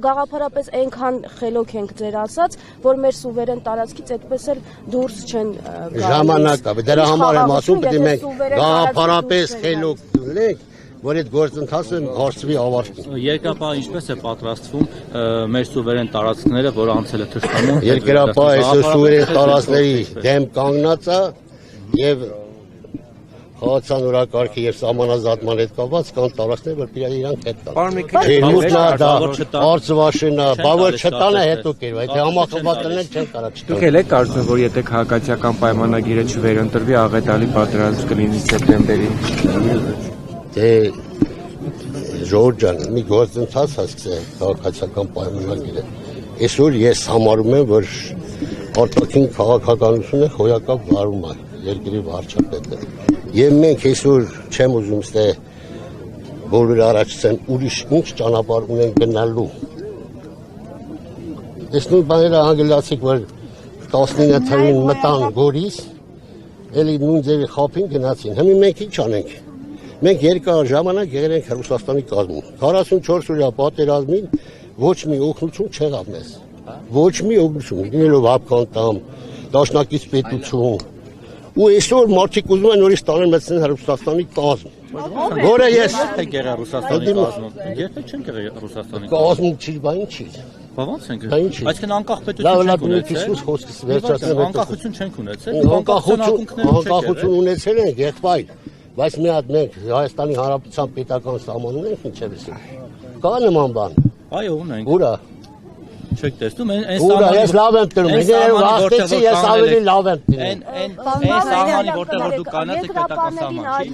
գաղափարապես այնքան խելոք ենք ձեր ասած, որ մեր սուվերեն տարածքից այդպես էլ դուրս չեն գալիս։ Ժամանակ է, դրա համար եմ ասում, պետք է մենք գաղափարապես խելոք լինենք, որ այդ գործընթացը հարցվի ավարտին։ Երկրապահը ինչպես է պատրաստվում մեր սուվերեն տարածքները, որ անցել է թշնամուն։ Երկրապահը այսօր սուվերեն տարածքների դեմ կանգնած է եւ խաղացան օրակարգի եւ սահմանազատման հետ կապված կան տարածքներ, որ իրանք հետ կան։ Ջերմուտն է դա, արծվաշենն է, բավար չտանը հետո կերվ, այդ համախմբատներն չեն կարող չտան։ Դուք եք կարծում, որ եթե քաղաքացիական պայմանագիրը չվերընտրվի, աղետալի պատերազմ կլինի սեպտեմբերին։ Դե Ժորժ ջան, մի գործընթաց հասկացել քաղաքացիական պայմանագիրը։ Այսօր ես համարում եմ, որ արտաքին քաղաքականությունը հոյակապ վարում է երկրի վարչապետը։ Եվ մենք այսօր չեմ ուզում ստե բոլորը առաջացան ուրիշ ինչ ճանապարհ ունեն գնալու։ Այս նույն բաները անգլիացիք, որ 19 թվականին մտան Գորիս, էլի նույն ձևի խափին գնացին։ Հիմա մենք ինչ անենք։ Մենք երկար ժամանակ եղել ենք Ռուսաստանի կազմում։ 44 օրյա պատերազմին ոչ մի օգնություն չեղավ մեզ։ Ոչ մի օգնություն, լինելով հապկանտամ, դաշնակից պետություն։ Ու այսօր մարդիկ ուզում են նորից տանել մեծն Ռուսաստանի կազմ։ Որը ես եղա Ռուսաստանի կազմում։ Երբեք չենք եղել Ռուսաստանի կազմում չի, բա ինչի։ Բա ո՞նց ենք։ Այսինքն անկախ պետություն չենք ունեցել։ անկախություն ունեցել ենք եղբայր, բայց մի հատ մենք Հայաստանի Հանրապետության պետական սահման ունենք ինչևս։ Կա նման բան։ Այո, ունենք։ Ուրա։ Չեք տեսնում, ես լավ եմ տրում, ես ավելի լավ եմ տրում։ Այն սահմանի, որտեղ որ դուք կանած եք պետական սահման, չի։